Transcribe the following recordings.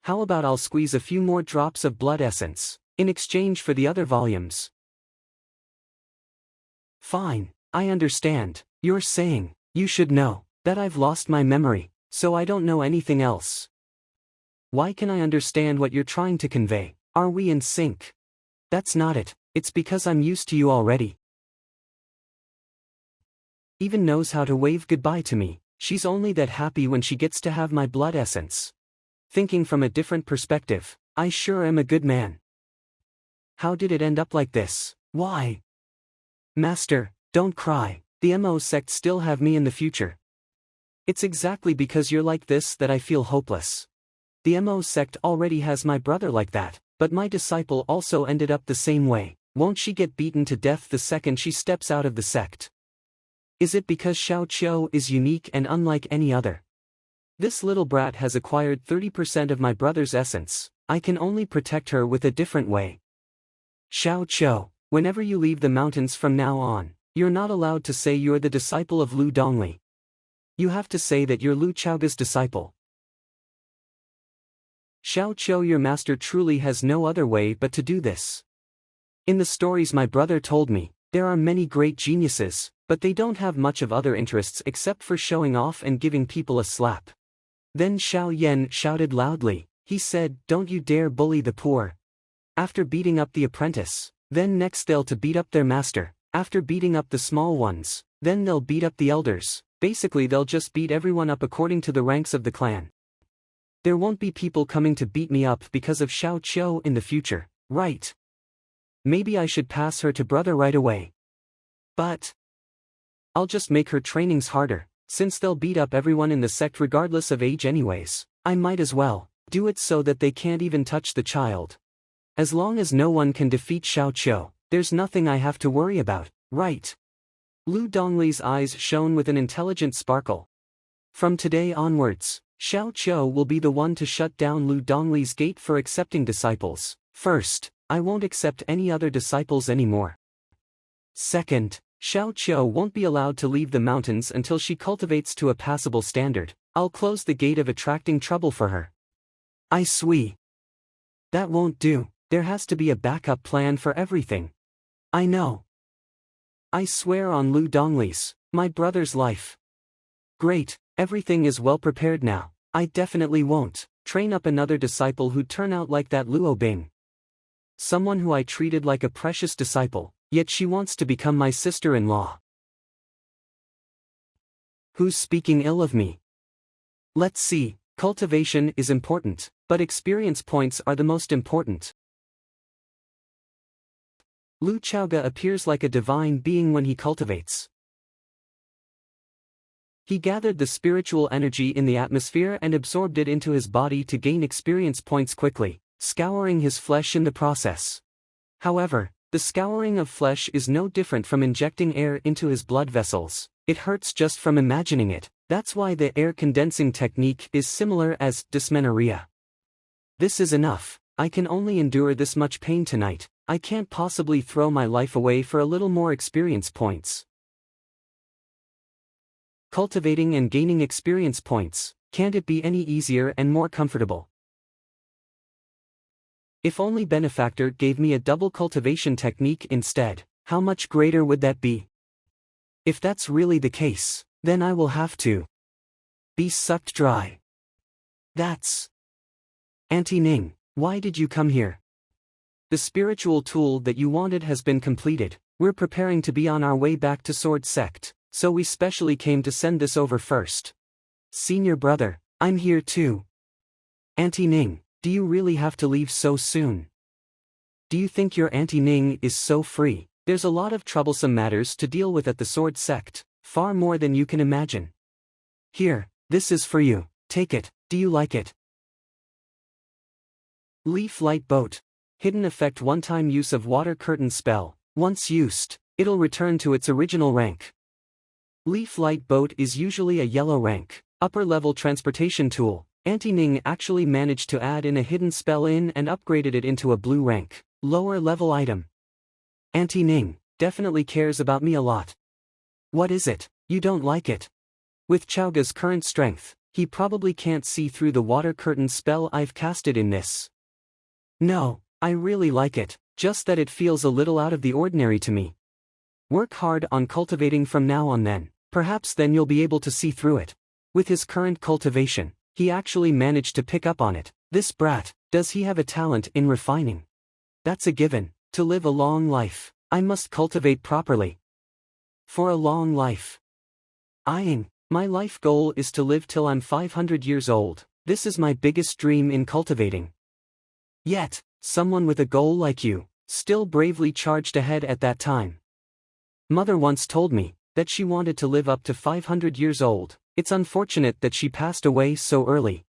How about I'll squeeze a few more drops of blood essence, in exchange for the other volumes? Fine, I understand. You're saying, you should know, that I've lost my memory, so I don't know anything else. Why can I understand what you're trying to convey? Are we in sync? That's not it, it's because I'm used to you already. Even knows how to wave goodbye to me, she's only that happy when she gets to have my blood essence. Thinking from a different perspective, I sure am a good man. How did it end up like this? Why? Master, don't cry, the MO sect still have me in the future. It's exactly because you're like this that I feel hopeless. The MO sect already has my brother like that, but my disciple also ended up the same way. Won't she get beaten to death the second she steps out of the sect? Is it because Xiao Qiu is unique and unlike any other? This little brat has acquired 30% of my brother's essence, I can only protect her with a different way. Xiao Qiu, whenever you leave the mountains from now on, you're not allowed to say you're the disciple of Lu Dongli. You have to say that you're Lu Chaoga's disciple. Xiao Qiu, your master truly has no other way but to do this. In the stories my brother told me, there are many great geniuses, but they don't have much of other interests except for showing off and giving people a slap. Then Xiao Yan shouted loudly, he said, don't you dare bully the poor. After beating up the apprentice, then next they'll to beat up their master, after beating up the small ones, then they'll beat up the elders, basically they'll just beat everyone up according to the ranks of the clan. There won't be people coming to beat me up because of Xiao Qiu in the future, right? Maybe I should pass her to brother right away. But I'll just make her trainings harder, since they'll beat up everyone in the sect regardless of age anyways. I might as well do it so that they can't even touch the child. As long as no one can defeat Xiao Qiu, there's nothing I have to worry about, right? Lu Dongli's eyes shone with an intelligent sparkle. From today onwards, Xiao Qiu will be the one to shut down Lu Dongli's gate for accepting disciples. First, I won't accept any other disciples anymore. Second, Xiao Qiu won't be allowed to leave the mountains until she cultivates to a passable standard. I'll close the gate of attracting trouble for her. I swear. That won't do, there has to be a backup plan for everything. I know. I swear on Lu Dongli's, my brother's life. Great, everything is well prepared now. I definitely won't train up another disciple who'd turn out like that Luo Bing. Someone who I treated like a precious disciple, yet she wants to become my sister-in-law. Who's speaking ill of me? Let's see, cultivation is important, but experience points are the most important. Lu Chaoga appears like a divine being when he cultivates. He gathered the spiritual energy in the atmosphere and absorbed it into his body to gain experience points quickly, scouring his flesh in the process. However, the scouring of flesh is no different from injecting air into his blood vessels. It hurts just from imagining it. That's why the air condensing technique is similar as dysmenorrhea. This is enough. I can only endure this much pain tonight. I can't possibly throw my life away for a little more experience points. Cultivating and gaining experience points, can't it be any easier and more comfortable? If only Benefactor gave me a double cultivation technique instead, how much greater would that be? If that's really the case, then I will have to be sucked dry. That's Auntie Ning, why did you come here? The spiritual tool that you wanted has been completed. We're preparing to be on our way back to Sword Sect, so we specially came to send this over first. Senior brother, I'm here too. Auntie Ning, do you really have to leave so soon? Do you think your Auntie Ning is so free? There's a lot of troublesome matters to deal with at the Sword Sect, far more than you can imagine. Here, this is for you, take it, do you like it? Leaf Light Boat. Hidden effect one-time use of water curtain spell. Once used, it'll return to its original rank. Leaf Light Boat is usually a yellow rank, upper-level transportation tool. Auntie Ning actually managed to add in a hidden spell in and upgraded it into a blue rank, lower-level item. Auntie Ning definitely cares about me a lot. What is it? You don't like it? With Chaoga's current strength, He probably can't see through the water curtain spell I've casted in this. No, I really like it, just that it feels a little out of the ordinary to me. Work hard on cultivating from now on then, perhaps then you'll be able to see through it. With his current cultivation, he actually managed to pick up on it. This brat, does he have a talent in refining? That's a given. To live a long life, I must cultivate properly. For a long life. My life goal is to live till I'm 500 years old. This is my biggest dream in cultivating. Yet, someone with a goal like you, still bravely charged ahead at that time. Mother once told me that she wanted to live up to 500 years old. It's unfortunate that she passed away so early.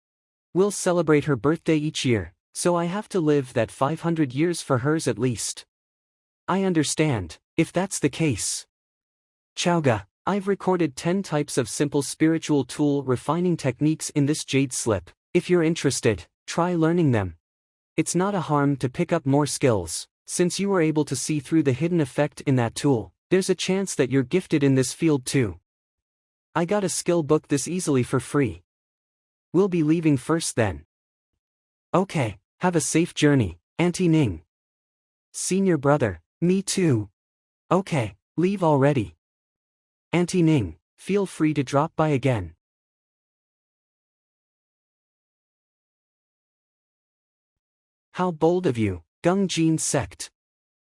We'll celebrate her birthday each year, so I have to live that 500 years for hers at least. I understand, if that's the case. Chowga, I've recorded 10 types of simple spiritual tool refining techniques in this jade slip. If you're interested, try learning them. It's not a harm to pick up more skills. Since you were able to see through the hidden effect in that tool, there's a chance that you're gifted in this field too. I got a skill book this easily for free. We'll be leaving first then. Okay, have a safe journey, Auntie Ning. Senior brother, me too. Okay, leave already. Auntie Ning, feel free to drop by again. How bold of you, Gungjin Sect.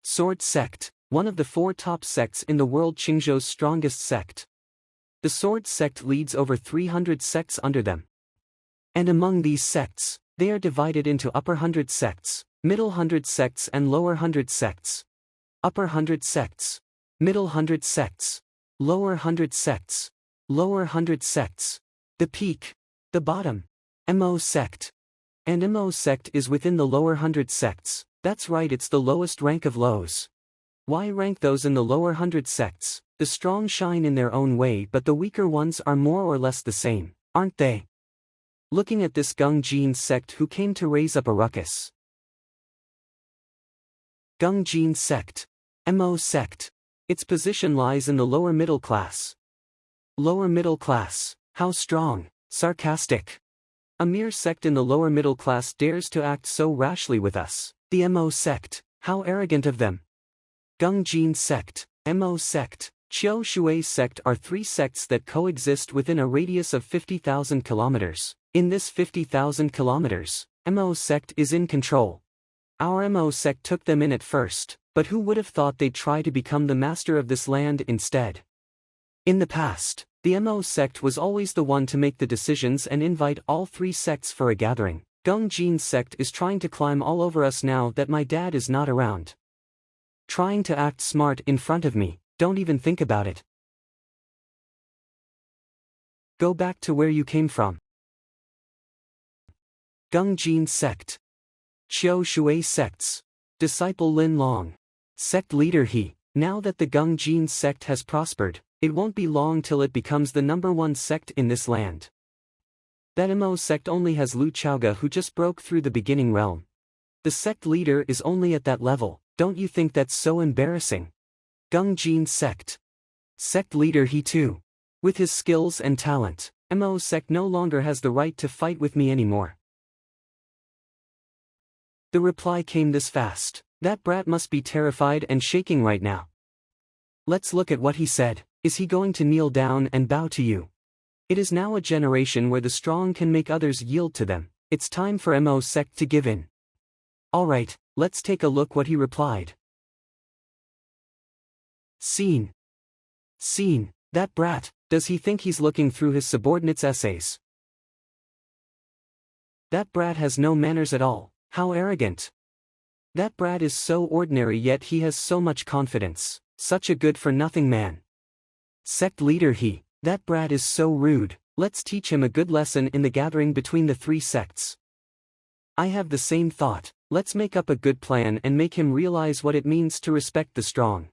Sword Sect, one of the 4 top sects in the world. Qingzhou's strongest sect. The Sword Sect leads over 300 sects under them. And among these sects, they are divided into upper 100 sects, middle 100 sects and lower 100 sects. Upper 100 sects, middle 100 sects, lower 100 sects, lower 100 sects. The peak, the bottom, Mo Sect. And Mo Sect is within the lower 100 sects. That's right, it's the lowest rank of lows. Why rank those in the lower 100 sects? The strong shine in their own way, but the weaker ones are more or less the same, aren't they? Looking at this Gungjin Sect who came to raise up a ruckus. Gungjin Sect. Mo Sect. Its position lies in the lower middle class. Lower middle class, how strong, sarcastic. A mere sect in the lower middle class dares to act so rashly with us. The Mo Sect, how arrogant of them. Gungjin Sect, Mo Sect, Qiu Shui Sect are 3 sects that coexist within a radius of 50,000 kilometers. In this 50,000 kilometers, Mo Sect is in control. Our Mo Sect took them in at first, but who would have thought they'd try to become the master of this land instead? In the past, the Mo Sect was always the one to make the decisions and invite all 3 sects for a gathering. Gungjin Sect is trying to climb all over us now that my dad is not around. Trying to act smart in front of me, don't even think about it. Go back to where you came from. Gungjin Sect. Qiu Shui Sects. Disciple Lin Long. Sect leader He. Now that the Gungjin Sect has prospered, it won't be long till it becomes the #1 sect in this land. That Mo Sect only has Lu Chaoga who just broke through the beginning realm. The sect leader is only at that level. Don't you think that's so embarrassing? Gungjin Sect. Sect leader He too. With his skills and talent, Mo Sect no longer has the right to fight with me anymore. The reply came this fast. That brat must be terrified and shaking right now. Let's look at what he said. Is he going to kneel down and bow to you? It is now a generation where the strong can make others yield to them. It's time for Mo Sect to give in. Alright, let's take a look what he replied. Scene. That brat, does he think he's looking through his subordinates' essays? That brat has no manners at all, how arrogant. That brat is so ordinary yet he has so much confidence, such a good-for-nothing man. Sect leader He, that brat is so rude, let's teach him a good lesson in the gathering between the 3 sects. I have the same thought, let's make up a good plan and make him realize what it means to respect the strong.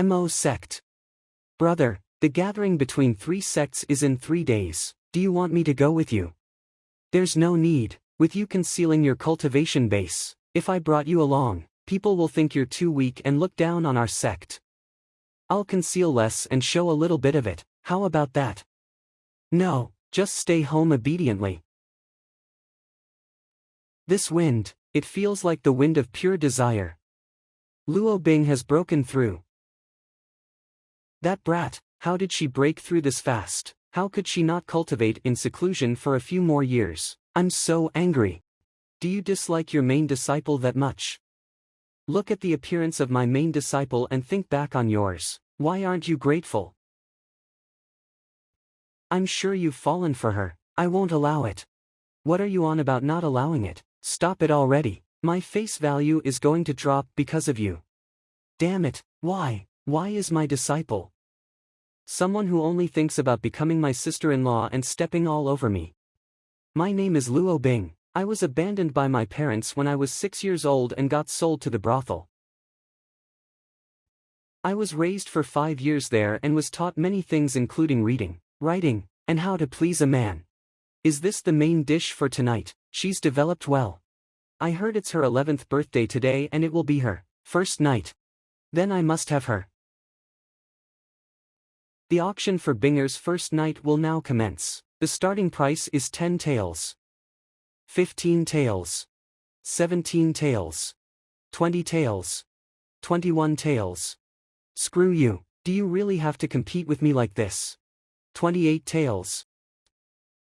Mo Sect. Brother, the gathering between 3 sects is in 3 days, do you want me to go with you? There's no need, with you concealing your cultivation base. If I brought you along, people will think you're too weak and look down on our sect. I'll conceal less and show a little bit of it, how about that? No, Just stay home obediently. This wind, it feels like the wind of pure desire. Luo Bing has broken through. That brat, how did she break through this fast? How could she not cultivate in seclusion for a few more years? I'm so angry. Do you dislike your main disciple that much? Look at the appearance of my main disciple and think back on yours. Why aren't you grateful? I'm sure you've fallen for her. I won't allow it. What are you on about not allowing it? Stop it already. My face value is going to drop because of you. Damn it, why? Why is my disciple someone who only thinks about becoming my sister-in-law and stepping all over me? My name is Luo Bing. I was abandoned by my parents when I was 6 years old and got sold to the brothel. I was raised for 5 years there and was taught many things including reading, writing, and how to please a man. Is this the main dish for tonight? She's developed well. I heard it's her 11th birthday today and it will be her first night. Then I must have her. The auction for Binger's first night will now commence. The starting price is 10 taels. 15 taels. 17 taels. 20 taels. 21 taels. Screw you, do you really have to compete with me like this? 28 taels.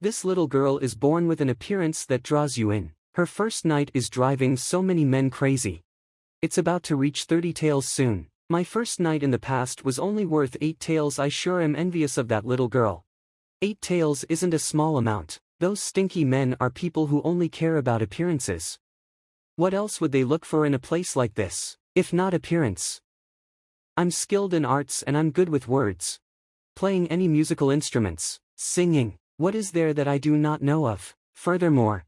This little girl is born with an appearance that draws you in. Her first night is driving so many men crazy. It's about to reach 30 taels soon. My first night in the past was only worth 8 taels. I sure am envious of that little girl. 8 taels isn't a small amount. Those stinky men are people who only care about appearances. What else would they look for in a place like this, if not appearance? I'm skilled in arts and I'm good with words. Playing any musical instruments, singing, what is there that I do not know of? Furthermore,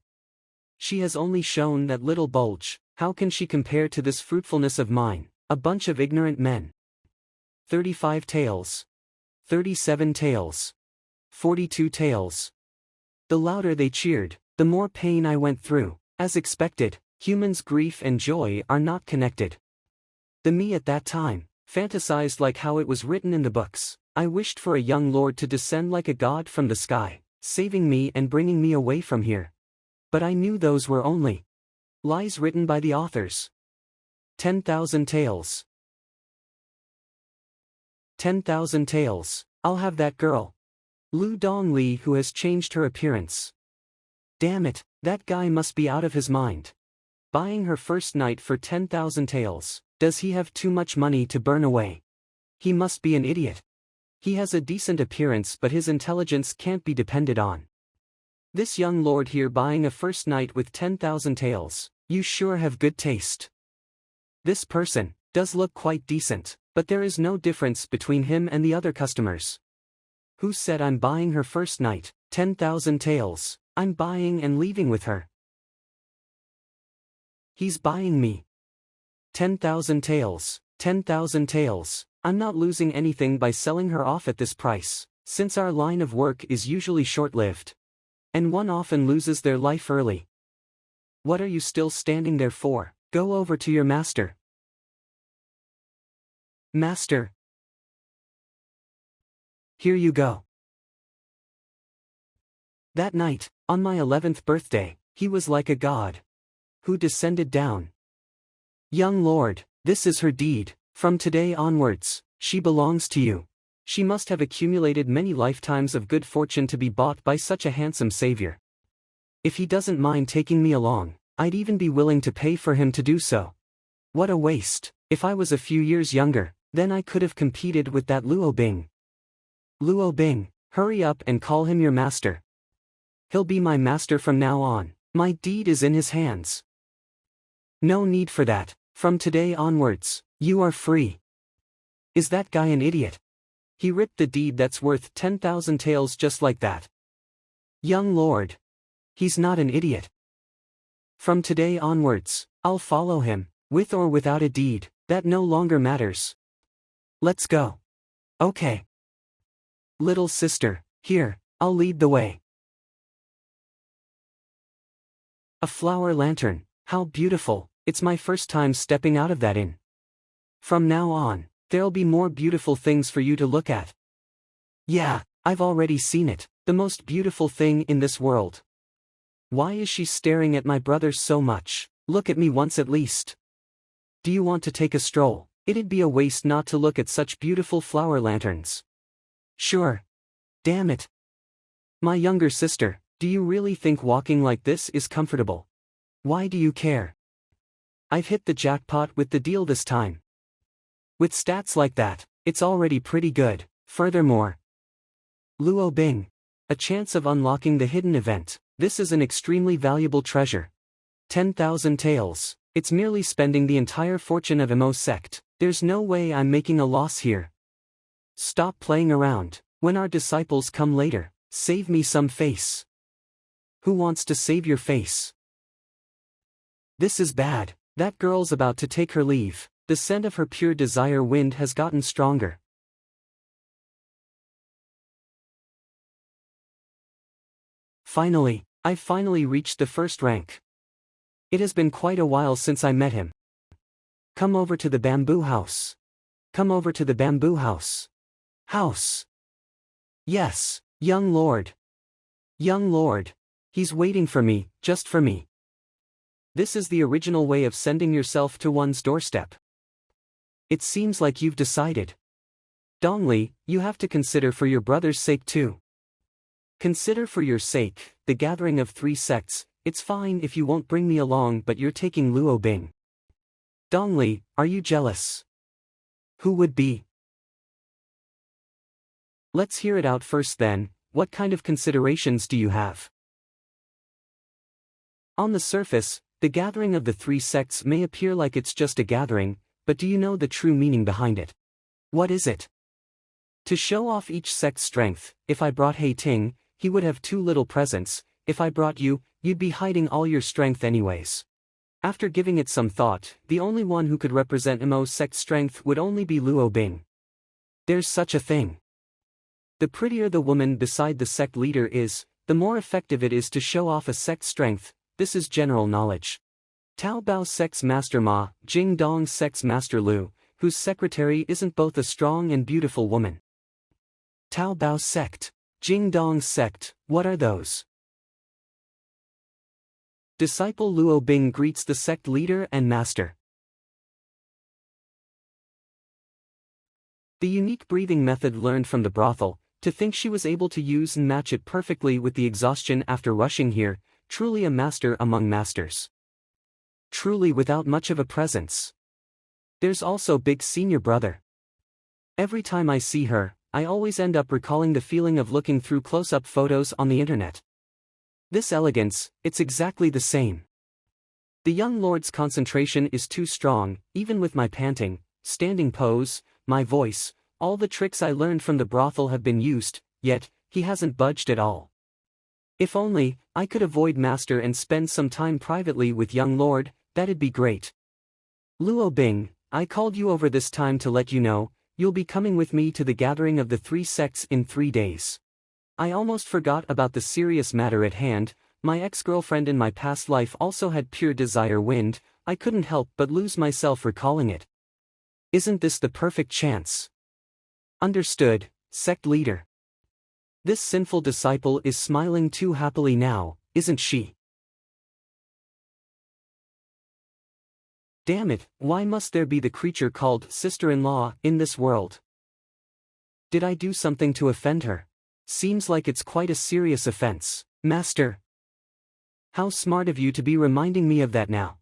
she has only shown that little bulge. How can she compare to this fruitfulness of mine? A bunch of ignorant men. 35 taels. 37 taels. 42 taels. The louder they cheered, the more pain I went through. As expected, humans' grief and joy are not connected. The me at that time fantasized like how it was written in the books. I wished for a young lord to descend like a god from the sky, saving me and bringing me away from here. But I knew those were only lies written by the authors. 10,000 taels. 10,000 taels. I'll have that girl. Lu Dongli, who has changed her appearance. Damn it, that guy must be out of his mind. Buying her first night for 10,000 taels. Does he have too much money to burn away? He must be an idiot. He has a decent appearance but his intelligence can't be depended on. This young lord here buying a first night with 10,000 taels. You sure have good taste. This person does look quite decent, but there is no difference between him and the other customers. Who said I'm buying her first night? 10,000 taels. I'm buying and leaving with her. He's buying me. 10,000 taels. 10,000 taels. I'm not losing anything by selling her off at this price, since our line of work is usually short-lived. And one often loses their life early. What are you still standing there for? Go over to your master. Master. Here you go. That night, on my 11th birthday, he was like a god who descended down. Young lord, this is her deed. From today onwards, she belongs to you. She must have accumulated many lifetimes of good fortune to be bought by such a handsome savior. If he doesn't mind taking me along, I'd even be willing to pay for him to do so. What a waste. If I was a few years younger, then I could have competed with that Luo Bing. Luo Bing, hurry up and call him your master. He'll be my master from now on. My deed is in his hands. No need for that. From today onwards, you are free. Is that guy an idiot? He ripped the deed that's worth 10,000 taels just like that. Young lord. He's not an idiot. From today onwards, I'll follow him, with or without a deed, that no longer matters. Let's go. Okay. Little sister, here, I'll lead the way. A flower lantern, how beautiful, it's my first time stepping out of that inn. From now on, there'll be more beautiful things for you to look at. Yeah, I've already seen it. The most beautiful thing in this world. Why is she staring at my brother so much? Look at me once at least. Do you want to take a stroll? It'd be a waste not to look at such beautiful flower lanterns. Sure. Damn it. My younger sister, do you really think walking like this is comfortable? Why do you care? I've hit the jackpot with the deal this time. With stats like that, it's already pretty good. Furthermore, Luo Bing. A chance of unlocking the hidden event. This is an extremely valuable treasure. 10,000 taels. It's merely spending the entire fortune of Mo Sect. There's no way I'm making a loss here. Stop playing around. When our disciples come later, save me some face. Who wants to save your face? This is bad. That girl's about to take her leave. The scent of her pure desire wind has gotten stronger. I've finally reached the first rank. It has been quite a while since I met him. Come over to the bamboo house. Come over to the bamboo house. House. Yes, young lord. Young lord. He's waiting for me, just for me. This is the original way of sending yourself to one's doorstep. It seems like you've decided. Dongli, you have to consider for your brother's sake too. Consider for your sake, the gathering of 3 sects. It's fine if you won't bring me along, but you're taking Luo Bing. Dongli, are you jealous? Who would be? Let's hear it out first then. What kind of considerations do you have? On the surface, the gathering of the 3 sects may appear like it's just a gathering, but do you know the true meaning behind it? What is it? To show off each sect's strength. If I brought He Ting, he would have 2 little presents. If I brought you, you'd be hiding all your strength anyways. After giving it some thought, the only one who could represent Mo's sect's strength would only be Luo Bing. There's such a thing. The prettier the woman beside the sect leader is, the more effective it is to show off a sect's strength. This is general knowledge. Tao Bao sect's master Ma, Jing Dong sect's master Lu, whose secretary isn't both a strong and beautiful woman. Tao Bao sect. Jing Dong sect, what are those? Disciple Luo Bing greets the sect leader and master. The unique breathing method learned from the brothel, to think she was able to use and match it perfectly with the exhaustion after rushing here, truly a master among masters. Truly without much of a presence. There's also Big Senior Brother. Every time I see her, I always end up recalling the feeling of looking through close-up photos on the internet. This elegance, it's exactly the same. The young lord's concentration is too strong, even with my panting, standing pose, my voice, all the tricks I learned from the brothel have been used, yet, he hasn't budged at all. If only, I could avoid master and spend some time privately with young lord, that'd be great. Luo Bing, I called you over this time to let you know, you'll be coming with me to the gathering of the 3 sects in 3 days. I almost forgot about the serious matter at hand. My ex-girlfriend in my past life also had pure desire wind. I couldn't help but lose myself recalling it. Isn't this the perfect chance? Understood, sect leader. This sinful disciple is smiling too happily now, isn't she? Damn it, why must there be the creature called sister-in-law in this world? Did I do something to offend her? Seems like it's quite a serious offense, master. How smart of you to be reminding me of that now.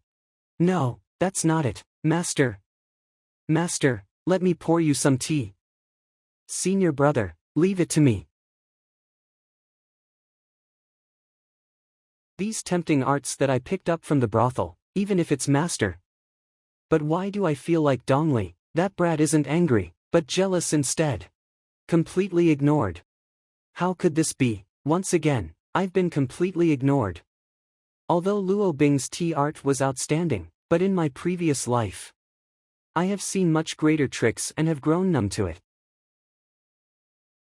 No, that's not it, master. Master, let me pour you some tea. Senior brother, leave it to me. These tempting arts that I picked up from the brothel, even if it's master. But why do I feel like Dongli? That brat isn't angry, but jealous instead. Completely ignored. How could this be? Once again, I've been completely ignored. Although Luo Bing's tea art was outstanding, but in my previous life, I have seen much greater tricks and have grown numb to it.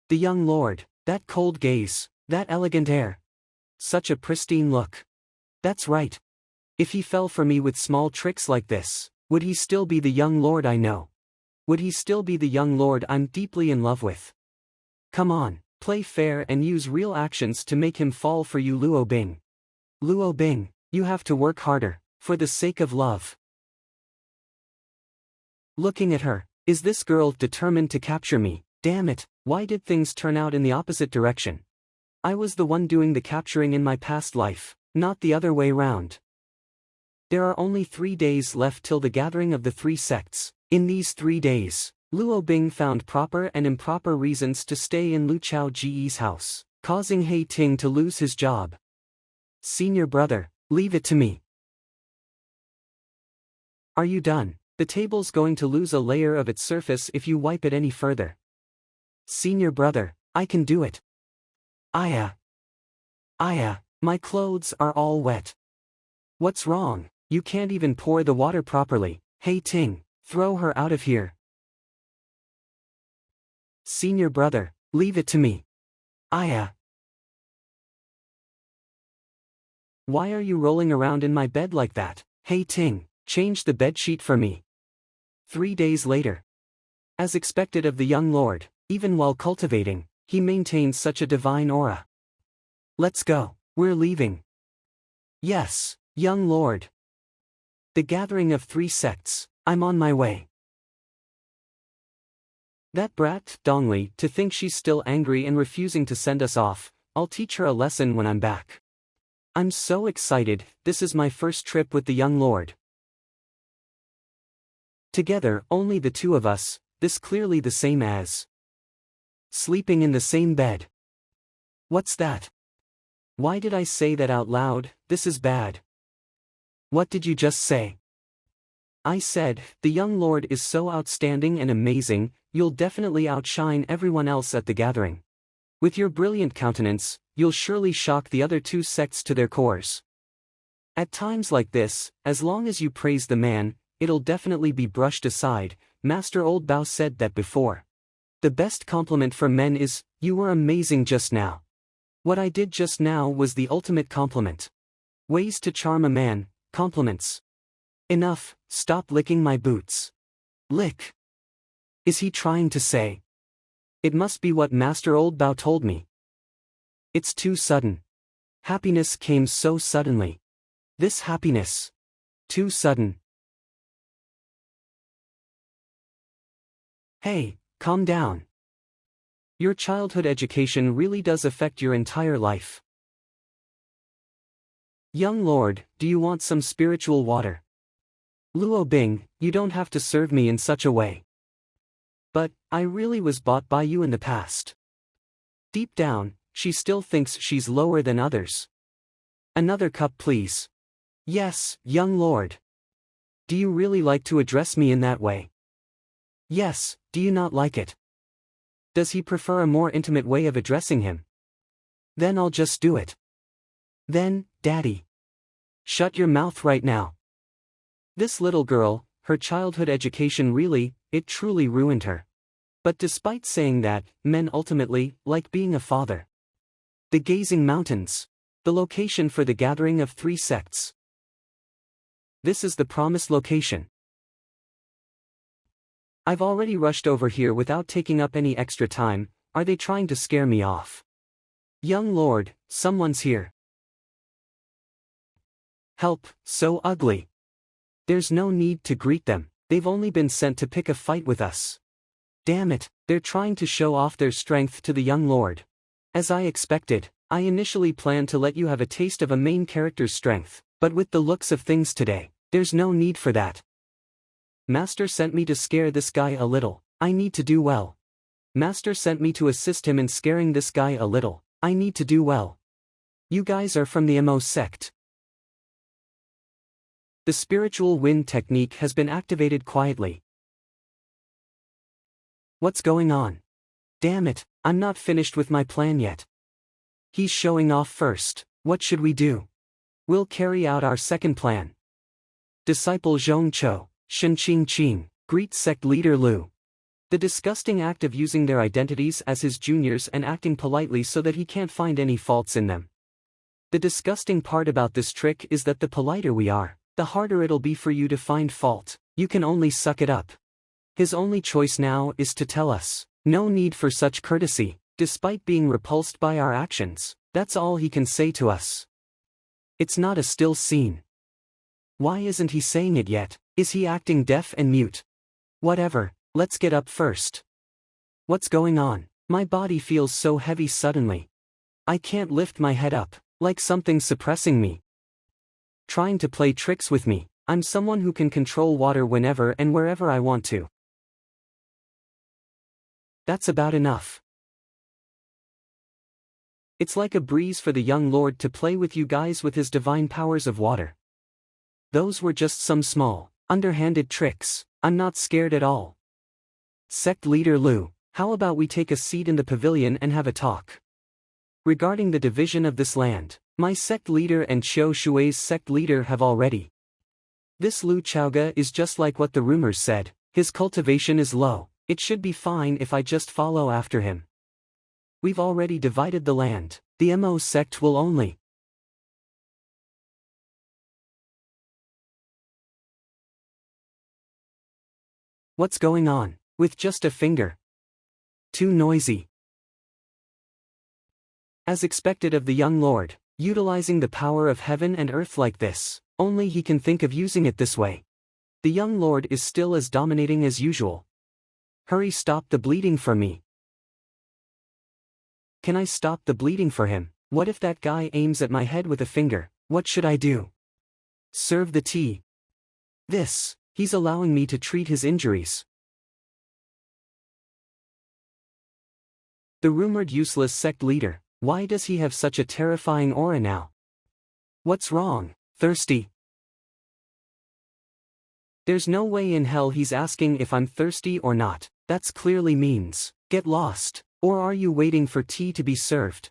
The young lord, that cold gaze, that elegant air. Such a pristine look. That's right. If he fell for me with small tricks like this, would he still be the young lord I know? Would he still be the young lord I'm deeply in love with? Come on, Play fair and use real actions to make him fall for you, Luo Bing. Luo Bing, you have to work harder, for the sake of love. Looking at her, is this girl determined to capture me? Damn it, why did things turn out in the opposite direction? I was the one doing the capturing in my past life, not the other way round. There are only 3 days left till the gathering of the 3 sects. In these 3 days, Luo Bing found proper and improper reasons to stay in Lu Chao Ji's house, causing He Ting to lose his job. Senior brother, leave it to me. Are you done? The table's going to lose a layer of its surface if you wipe it any further. Senior brother, I can do it. Aya, my clothes are all wet. What's wrong? You can't even pour the water properly. He Ting, throw her out of here. Senior brother, leave it to me. Aya. Why are you rolling around in my bed like that? He Ting, change the bedsheet for me. 3 days later. As expected of the young lord, even while cultivating, he maintains such a divine aura. Let's go, we're leaving. Yes, young lord. The gathering of 3 sects, I'm on my way. That brat, Dongli, to think she's still angry and refusing to send us off. I'll teach her a lesson when I'm back. I'm so excited, this is my first trip with the young lord. Together, only the 2 of us, this clearly the same as sleeping in the same bed. What's that? Why did I say that out loud? This is bad. What did you just say? I said, the young lord is so outstanding and amazing, you'll definitely outshine everyone else at the gathering. With your brilliant countenance, you'll surely shock the other 2 sects to their cores. At times like this, as long as you praise the man, it'll definitely be brushed aside. Master Old Bao said that before. The best compliment for men is, you were amazing just now. What I did just now was the ultimate compliment. Ways to charm a man, compliments. Enough, stop licking my boots. Lick. Is he trying to say? It must be what Master Old Bao told me. It's too sudden. Happiness came so suddenly. This happiness. Too sudden. Hey, calm down. Your childhood education really does affect your entire life. Young lord, do you want some spiritual water? Luo Bing, you don't have to serve me in such a way. But, I really was bought by you in the past. Deep down, she still thinks she's lower than others. Another cup please. Yes, young lord. Do you really like to address me in that way? Yes, do you not like it? Does he prefer a more intimate way of addressing him? Then I'll just do it. Then, Daddy. Shut your mouth right now. This little girl, her childhood education really, it truly ruined her. But despite saying that, men ultimately like being a father. The Gazing Mountains. The location for the gathering of 3 sects. This is the promised location. I've already rushed over here without taking up any extra time. Are they trying to scare me off? Young lord, someone's here. Help, so ugly. There's no need to greet them, they've only been sent to pick a fight with us. Damn it, they're trying to show off their strength to the young lord. As I expected, I initially planned to let you have a taste of a main character's strength, but with the looks of things today, there's no need for that. Master sent me to scare this guy a little, I need to do well. Master sent me to assist him in scaring this guy a little, I need to do well. You guys are from the Mo sect. The spiritual wind technique has been activated quietly. What's going on? Damn it, I'm not finished with my plan yet. He's showing off first, what should we do? We'll carry out our second plan. Disciple Zhong Cho, Shen Qing Qing, greet sect leader Lu. The disgusting act of using their identities as his juniors and acting politely so that he can't find any faults in them. The disgusting part about this trick is that the politer we are, the harder it'll be for you to find fault, you can only suck it up. His only choice now is to tell us, no need for such courtesy, Despite being repulsed by our actions, that's all he can say to us. It's not a still scene. Why isn't he saying it yet? Is he acting deaf and mute? Whatever, let's get up first. What's going on? My body feels so heavy suddenly. I can't lift my head up, like something's suppressing me. Trying to play tricks with me. I'm someone who can control water whenever and wherever I want to. That's about enough. It's like a breeze for the young lord to play with you guys with his divine powers of water. Those were just some small, underhanded tricks. I'm not scared at all. Sect leader Lu, how about we take a seat in the pavilion and have a talk? Regarding the division of this land, my sect leader and Qiu Shui's sect leader have already. This Lu Chaoga is just like what the rumors said, his cultivation is low, it should be fine if I just follow after him. We've already divided the land, the Mo sect will only. What's going on? With just a finger. Too noisy. As expected of the young lord, utilizing the power of heaven and earth like this, only he can think of using it this way. The young lord is still as dominating as usual. Hurry, stop the bleeding for me. Can I stop the bleeding for him? What if that guy aims at my head with a finger? What should I do? Serve the tea. He's allowing me to treat his injuries. The rumored useless sect leader, why does he have such a terrifying aura now? What's wrong? Thirsty? There's no way in hell he's asking if I'm thirsty or not, that's clearly means, get lost, or are you waiting for tea to be served?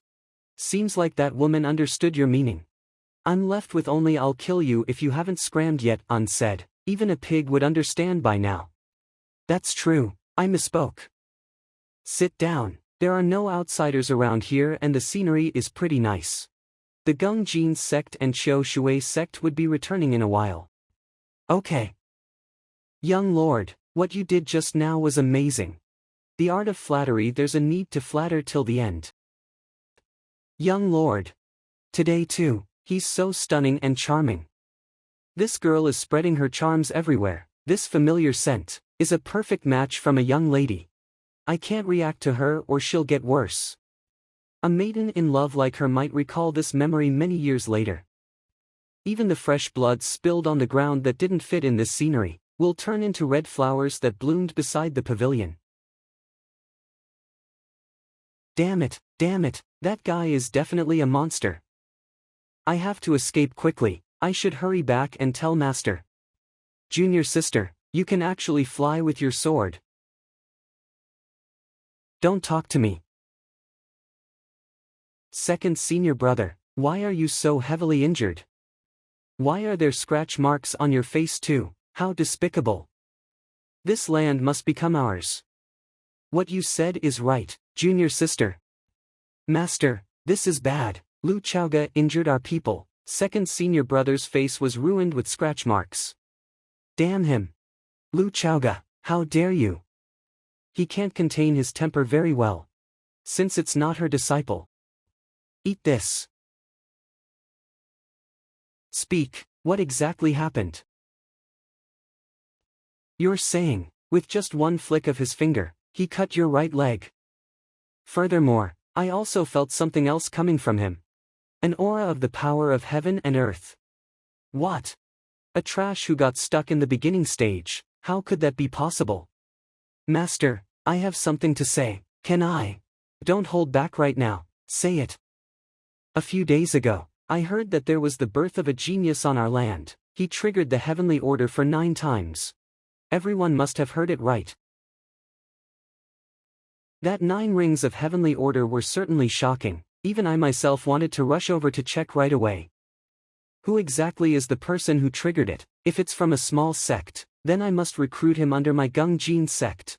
Seems like that woman understood your meaning. I'm left with only I'll kill you if you haven't scrammed yet, An said, even a pig would understand by now. That's true, I misspoke. Sit down, there are no outsiders around here and the scenery is pretty nice. The Gung Jin sect and Qiu Shui sect would be returning in a while. Okay. Young lord, what you did just now was amazing. The art of flattery, there's a need to flatter till the end. Young lord. Today too, he's so stunning and charming. This girl is spreading her charms everywhere, this familiar scent, is a perfect match from a young lady. I can't react to her or she'll get worse. A maiden in love like her might recall this memory many years later. Even the fresh blood spilled on the ground that didn't fit in this scenery will turn into red flowers that bloomed beside the pavilion. Damn it, that guy is definitely a monster. I have to escape quickly, I should hurry back and tell master. Junior sister, you can actually fly with your sword. Don't talk to me. Second senior brother, why are you so heavily injured? Why are there scratch marks on your face too? How despicable. This land must become ours. What you said is right, junior sister. Master, this is bad. Lu Chaoga injured our people. Second senior brother's face was ruined with scratch marks. Damn him. Lu Chaoga, how dare you? He can't contain his temper very well. Since it's not her disciple. Eat this. Speak, what exactly happened? You're saying, with just one flick of his finger, he cut your right leg. Furthermore, I also felt something else coming from him. An aura of the power of heaven and earth. What? A trash who got stuck in the beginning stage, how could that be possible? Master, I have something to say, can I? Don't hold back right now, say it. A few days ago, I heard that there was the birth of a genius on our land. He triggered the heavenly order for 9 times. Everyone must have heard it right. That 9 rings of heavenly order were certainly shocking, even I myself wanted to rush over to check right away. Who exactly is the person who triggered it? If it's from a small sect, then I must recruit him under my Gung Jin sect.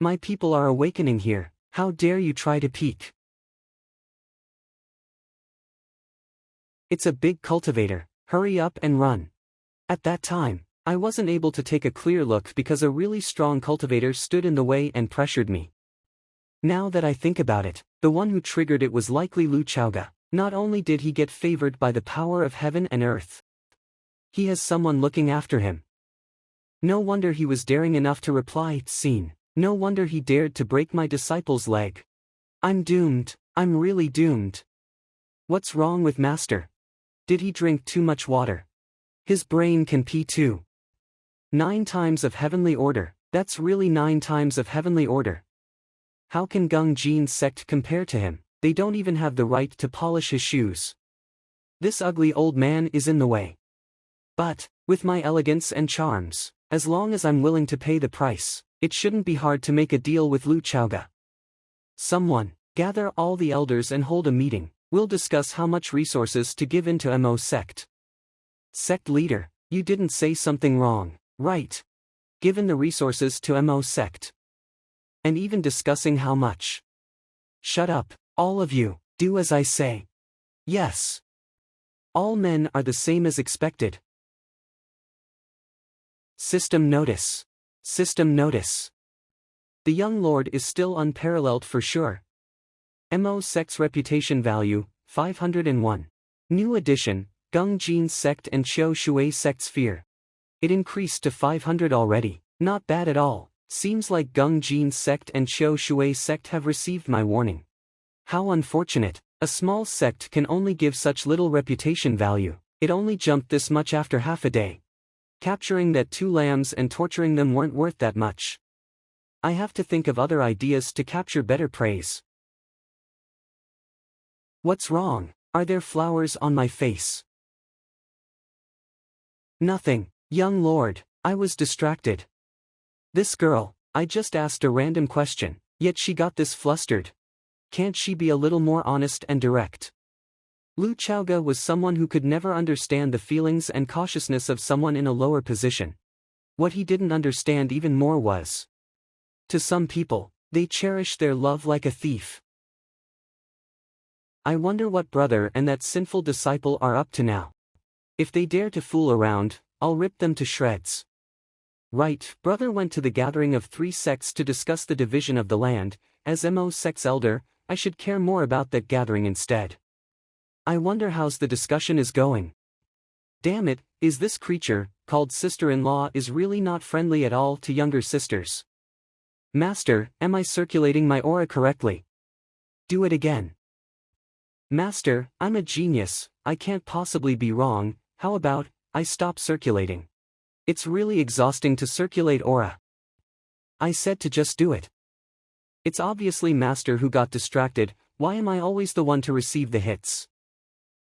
My people are awakening here, how dare you try to peek? It's a big cultivator, hurry up and run. At that time, I wasn't able to take a clear look because a really strong cultivator stood in the way and pressured me. Now that I think about it, the one who triggered it was likely Lu Chaoga. Not only did he get favored by the power of heaven and earth, he has someone looking after him. No wonder he was daring enough to reply, "Seen." No wonder he dared to break my disciple's leg. I'm doomed, I'm really doomed. What's wrong with Master? Did he drink too much water? His brain can pee too. 9 times of heavenly order, that's really 9 times of heavenly order. How can Gung Jin's sect compare to him? They don't even have the right to polish his shoes. This ugly old man is in the way. But, with my elegance and charms, as long as I'm willing to pay the price, it shouldn't be hard to make a deal with Lu Chaoga. Someone, gather all the elders and hold a meeting. We'll discuss how much resources to give into Mo Sect. Sect leader, you didn't say something wrong, right? Given the resources to Mo Sect. And even discussing how much. Shut up, all of you, do as I say. Yes. All men are the same as expected. System notice. System notice. The young lord is still unparalleled for sure. Mo Sect's reputation value, 501. New addition, Gung Jin's sect and Qiu Shui's sect sphere. It increased to 500 already, not bad at all. Seems like Gung Jin's sect and Qiu Shui's sect have received my warning. How unfortunate, a small sect can only give such little reputation value. It only jumped this much after half a day. Capturing that 2 lambs and torturing them weren't worth that much. I have to think of other ideas to capture better praise. What's wrong? Are there flowers on my face? Nothing, young lord, I was distracted. This girl, I just asked a random question, yet she got this flustered. Can't she be a little more honest and direct? Lu Chaoga was someone who could never understand the feelings and cautiousness of someone in a lower position. What he didn't understand even more was, to some people, they cherish their love like a thief. I wonder what brother and that sinful disciple are up to now. If they dare to fool around, I'll rip them to shreds. Right, brother went to the gathering of 3 sects to discuss the division of the land. As Mo Sect's elder, I should care more about that gathering instead. I wonder how's the discussion is going. Damn it, is this creature, called sister-in-law, is really not friendly at all to younger sisters. Master, am I circulating my aura correctly? Do it again. Master, I'm a genius, I can't possibly be wrong. How about, I stop circulating? It's really exhausting to circulate aura. I said to just do it. It's obviously Master who got distracted. Why am I always the one to receive the hits?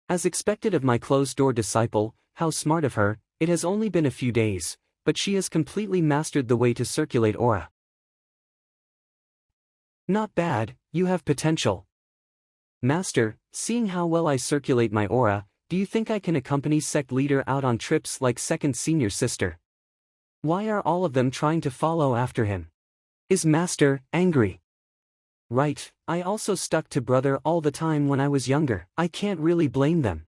As expected of my closed-door disciple, how smart of her. It has only been a few days, but she has completely mastered the way to circulate aura. Not bad, you have potential. Master, seeing how well I circulate my aura, do you think I can accompany sect leader out on trips like second senior sister? Why are all of them trying to follow after him? Is Master angry? Right, I also stuck to brother all the time when I was younger. I can't really blame them.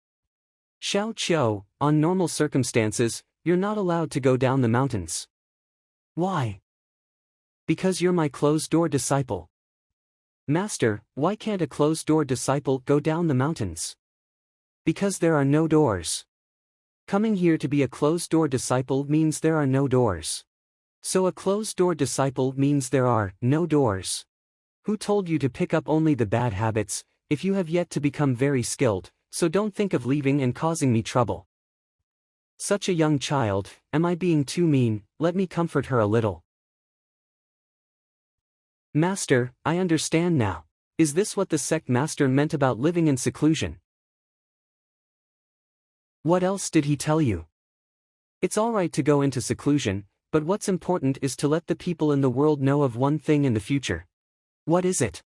Xiao Qiu, on normal circumstances, you're not allowed to go down the mountains. Why? Because you're my closed-door disciple. Master, why can't a closed-door disciple go down the mountains? Because there are no doors. Coming here to be a closed-door disciple means there are no doors. So a closed-door disciple means there are no doors. Who told you to pick up only the bad habits, if you have yet to become very skilled, so don't think of leaving and causing me trouble. Such a young child, am I being too mean? Let me comfort her a little. Master, I understand now. Is this what the sect master meant about living in seclusion? What else did he tell you? It's alright to go into seclusion, but what's important is to let the people in the world know of one thing in the future. What is it?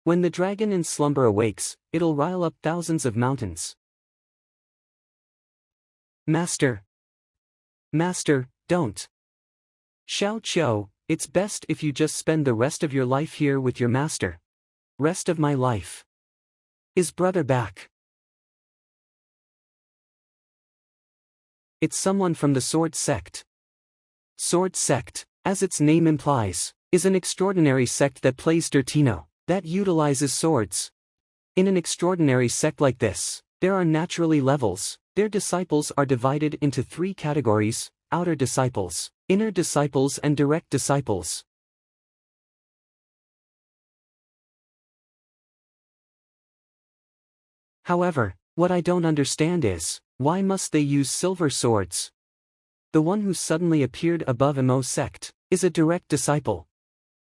When the dragon in slumber awakes, it'll rile up thousands of mountains. Master. Master, don't. Xiao Qiu, it's best if you just spend the rest of your life here with your master. Rest of my life. Is brother back? It's someone from the Sword Sect. Sword Sect, as its name implies, is an extraordinary sect that plays Dirtino, that utilizes swords. In an extraordinary sect like this, there are naturally levels. Their disciples are divided into 3 categories: outer disciples, inner disciples and direct disciples. However, what I don't understand is, why must they use silver swords? The one who suddenly appeared above Emo sect is a direct disciple.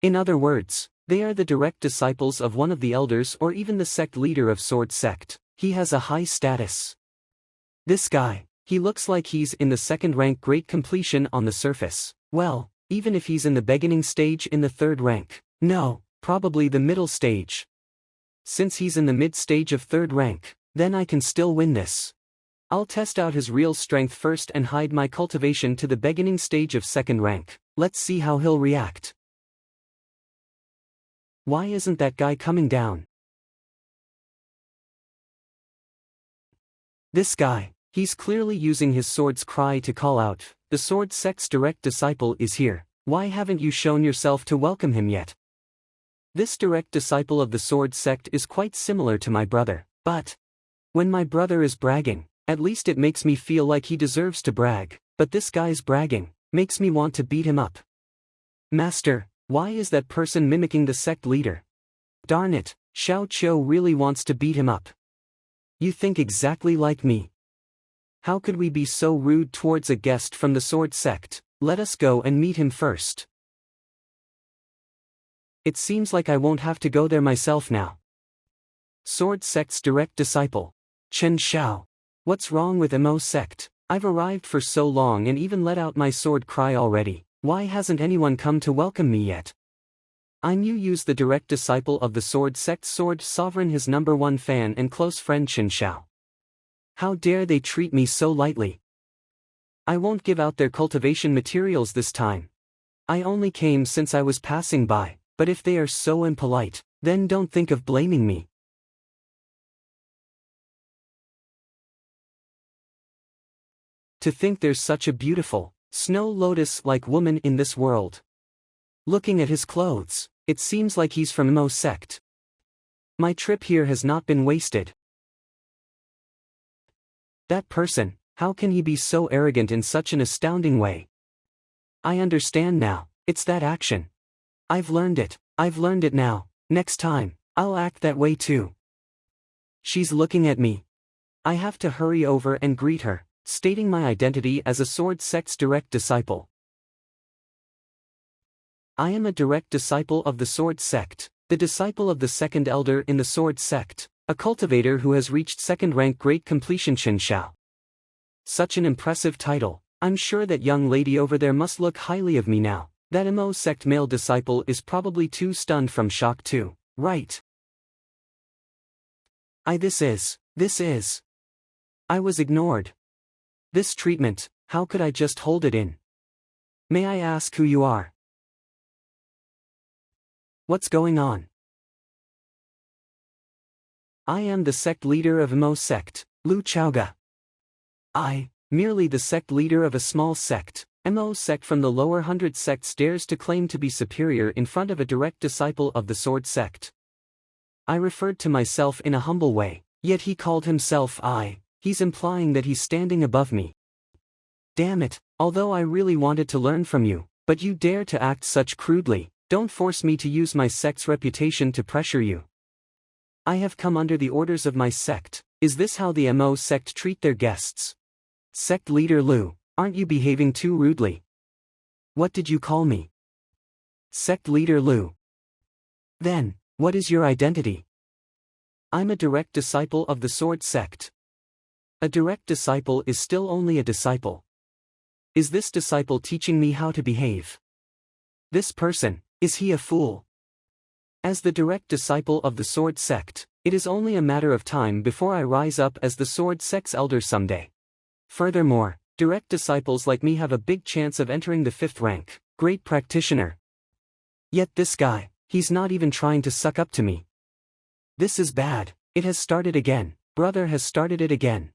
In other words, they are the direct disciples of one of the elders or even the sect leader of Sword Sect. He has a high status. This guy, he looks like he's in the 2nd rank great completion on the surface. Well, even if he's in the beginning stage in the 3rd rank. No, probably the middle stage. Since he's in the mid stage of 3rd rank, then I can still win this. I'll test out his real strength first and hide my cultivation to the beginning stage of 2nd rank. Let's see how he'll react. Why isn't that guy coming down? This guy, he's clearly using his sword's cry to call out, "The Sword Sect's direct disciple is here. Why haven't you shown yourself to welcome him yet?" This direct disciple of the Sword Sect is quite similar to my brother, but when my brother is bragging, at least it makes me feel like he deserves to brag, but this guy's bragging makes me want to beat him up. Master, why is that person mimicking the sect leader? Darn it, Xiao Qiu really wants to beat him up. You think exactly like me. How could we be so rude towards a guest from the Sword Sect? Let us go and meet him first. It seems like I won't have to go there myself now. Sword Sect's direct disciple, Chen Xiao. What's wrong with Emo Sect? I've arrived for so long and even let out my sword cry already. Why hasn't anyone come to welcome me yet? I'm Yu's the direct disciple of the Sword Sect Sword Sovereign, his #1 fan and close friend Chen Xiao. How dare they treat me so lightly? I won't give out their cultivation materials this time. I only came since I was passing by, but if they are so impolite, then don't think of blaming me. To think there's such a beautiful, snow lotus-like woman in this world. Looking at his clothes, it seems like he's from Emo Sect. My trip here has not been wasted. That person, how can he be so arrogant in such an astounding way? I understand now, it's that action. I've learned it now. Next time, I'll act that way too. She's looking at me. I have to hurry over and greet her, stating my identity as a Sword Sect's direct disciple. I am a direct disciple of the Sword Sect, the disciple of the 2nd elder in the Sword Sect, a cultivator who has reached 2nd rank great completion. Chen Xiao. Such an impressive title. I'm sure that young lady over there must look highly of me now. That Emo Sect male disciple is probably too stunned from shock too, right? This is. I was ignored. This treatment, how could I just hold it in? May I ask who you are? What's going on? I am the sect leader of Emo Sect, Lu Chaoga. Merely the sect leader of a small sect. Emo Sect from the lower 100 sects dares to claim to be superior in front of a direct disciple of the Sword Sect. I referred to myself in a humble way, yet he called himself I. He's implying that he's standing above me. Damn it, although I really wanted to learn from you, but you dare to act such crudely. Don't force me to use my sect's reputation to pressure you. I have come under the orders of my sect. Is this how the Emo Sect treat their guests? Sect leader Lu, aren't you behaving too rudely? What did you call me? Sect leader Lu. Then, what is your identity? I'm a direct disciple of the Sword Sect. A direct disciple is still only a disciple. Is this disciple teaching me how to behave? This person, is he a fool? As the direct disciple of the Sword Sect, it is only a matter of time before I rise up as the Sword Sect's elder someday. Furthermore, direct disciples like me have a big chance of entering the 5th rank, great practitioner. Yet this guy, he's not even trying to suck up to me. This is bad. It has started again. Brother has started it again.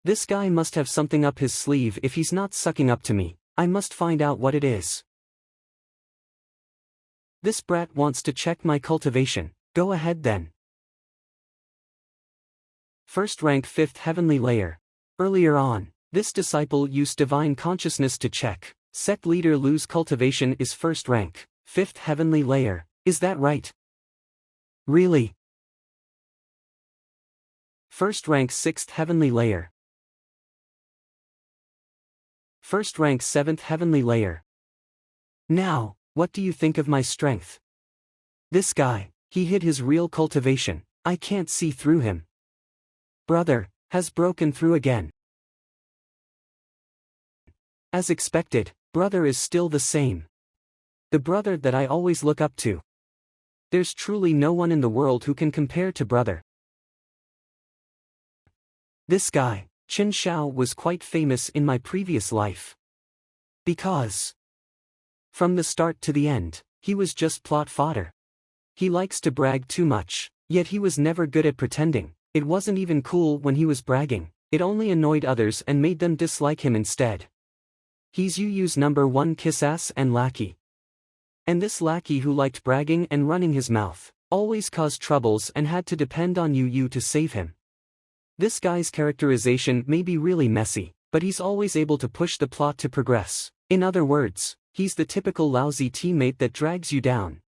This guy must have something up his sleeve if he's not sucking up to me. I must find out what it is. This brat wants to check my cultivation. Go ahead then. First rank 5th heavenly layer. Earlier on, this disciple used divine consciousness to check. Sect leader Lu's cultivation is first rank, 5th heavenly layer. Is that right? Really? First rank 6th heavenly layer. First rank 7th heavenly layer. Now, what do you think of my strength? This guy, he hid his real cultivation. I can't see through him. Brother, has broken through again. As expected, brother is still the same. The brother that I always look up to. There's truly no one in the world who can compare to brother. This guy, Tian Xuan, was quite famous in my previous life. Because from the start to the end, he was just plot fodder. He likes to brag too much, yet he was never good at pretending. It wasn't even cool when he was bragging, it only annoyed others and made them dislike him instead. He's Yu's number 1 kiss-ass and lackey. And this lackey who liked bragging and running his mouth, always caused troubles and had to depend on Yu to save him. This guy's characterization may be really messy, but he's always able to push the plot to progress. In other words, he's the typical lousy teammate that drags you down.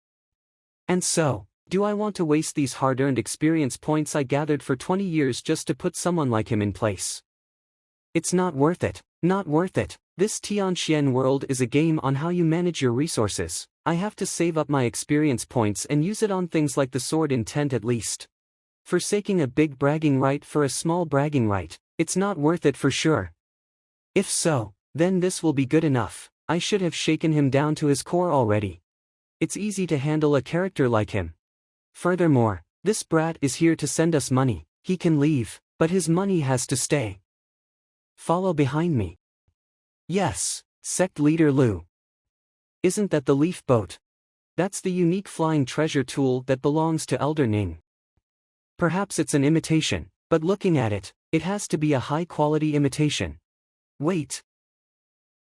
And so, do I want to waste these hard-earned experience points I gathered for 20 years just to put someone like him in place? It's not worth it, not worth it. This Tian Xuan world is a game on how you manage your resources. I have to save up my experience points and use it on things like the sword intent at least. Forsaking a big bragging right for a small bragging right, it's not worth it for sure. If so, then this will be good enough. I should have shaken him down to his core already. It's easy to handle a character like him. Furthermore, this brat is here to send us money. He can leave, but his money has to stay. Follow behind me. Yes, Sect leader Lu. Isn't that the leaf boat? That's the unique flying treasure tool that belongs to Elder Ning. Perhaps it's an imitation, but looking at it, it has to be a high-quality imitation. Wait.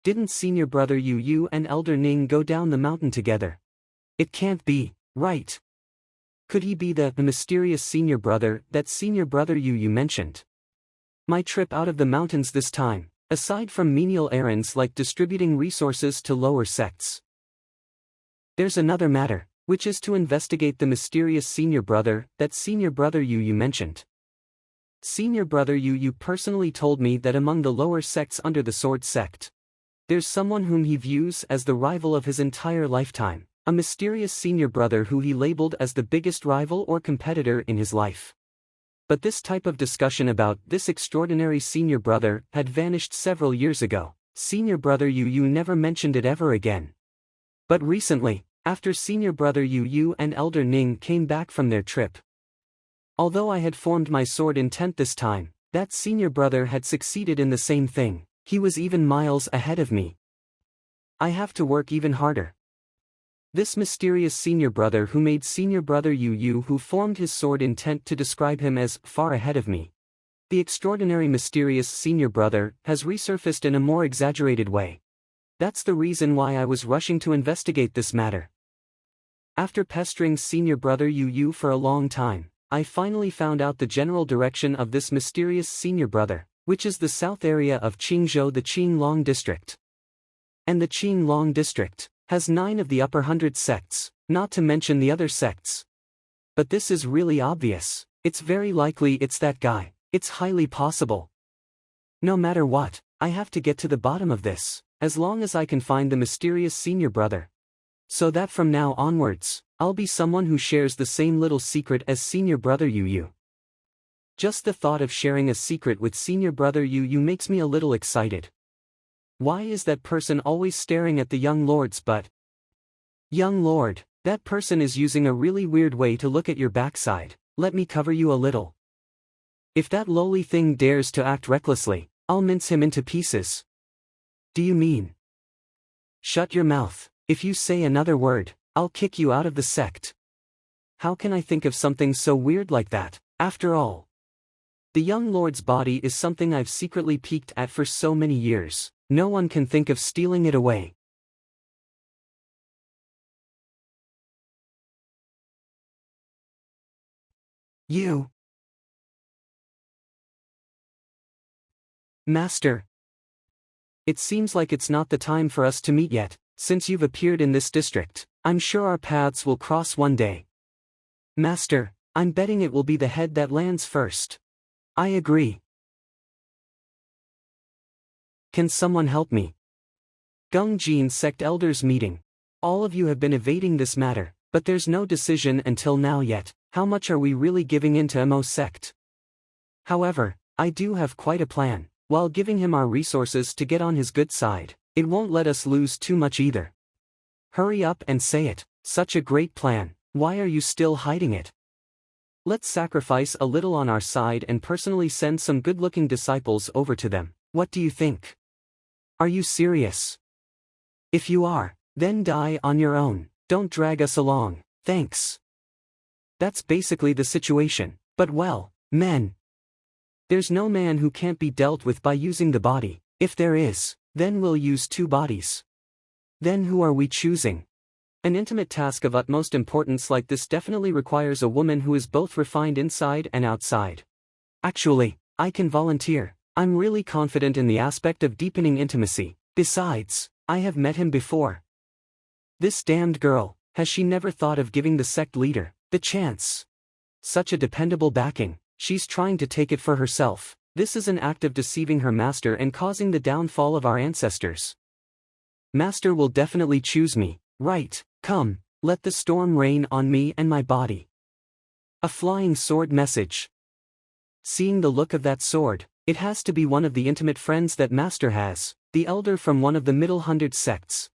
Didn't senior brother Yu and Elder Ning go down the mountain together? It can't be, right? Could he be the mysterious senior brother that senior brother Yu mentioned? My trip out of the mountains this time, aside from menial errands like distributing resources to lower sects. There's another matter, which is to investigate the mysterious senior brother that senior brother Yu mentioned. Senior brother Yu personally told me that among the lower sects under the Sword Sect, there's someone whom he views as the rival of his entire lifetime, a mysterious senior brother who he labeled as the biggest rival or competitor in his life. But this type of discussion about this extraordinary senior brother had vanished several years ago. Senior brother Yu never mentioned it ever again. But recently, after senior brother Yu and Elder Ning came back from their trip, although I had formed my sword intent this time, that senior brother had succeeded in the same thing. He was even miles ahead of me. I have to work even harder. This mysterious senior brother who made senior brother Yu who formed his sword intent to describe him as far ahead of me. The extraordinary mysterious senior brother has resurfaced in a more exaggerated way. That's the reason why I was rushing to investigate this matter. After pestering senior brother Yu for a long time, I finally found out the general direction of this mysterious senior brother, which is the south area of Qingzhou, the Qinglong district. And the Qinglong district has 9 of the upper 100 sects, not to mention the other sects. But this is really obvious. It's very likely it's that guy. It's highly possible. No matter what, I have to get to the bottom of this, as long as I can find the mysterious senior brother. So that from now onwards, I'll be someone who shares the same little secret as senior brother Yu. Just the thought of sharing a secret with senior brother Yu makes me a little excited. Why is that person always staring at the young lord's butt? Young lord, that person is using a really weird way to look at your backside. Let me cover you a little. If that lowly thing dares to act recklessly, I'll mince him into pieces. Do you mean? Shut your mouth. If you say another word, I'll kick you out of the sect. How can I think of something so weird like that, after all? The young lord's body is something I've secretly peeked at for so many years. No one can think of stealing it away. You. Master. It seems like it's not the time for us to meet yet, since you've appeared in this district. I'm sure our paths will cross one day. Master, I'm betting it will be the head that lands first. I agree. Can someone help me? Gongjin Sect Elders meeting. All of you have been evading this matter, but there's no decision until now yet. How much are we really giving in to Mo Sect? However, I do have quite a plan. While giving him our resources to get on his good side, it won't let us lose too much either. Hurry up and say it. Such a great plan. Why are you still hiding it? Let's sacrifice a little on our side and personally send some good-looking disciples over to them. What do you think? Are you serious? If you are, then die on your own. Don't drag us along. Thanks. That's basically the situation. But well, men. There's no man who can't be dealt with by using the body. If there is, then we'll use two bodies. Then who are we choosing? An intimate task of utmost importance like this definitely requires a woman who is both refined inside and outside. Actually, I can volunteer. I'm really confident in the aspect of deepening intimacy. Besides, I have met him before. This damned girl, has she never thought of giving the sect leader the chance? Such a dependable backing. She's trying to take it for herself. This is an act of deceiving her master and causing the downfall of our ancestors. Master will definitely choose me, right? Come, let the storm rain on me and my body. A flying sword message. Seeing the look of that sword, it has to be one of the intimate friends that Master has, the elder from one of the middle 100 sects.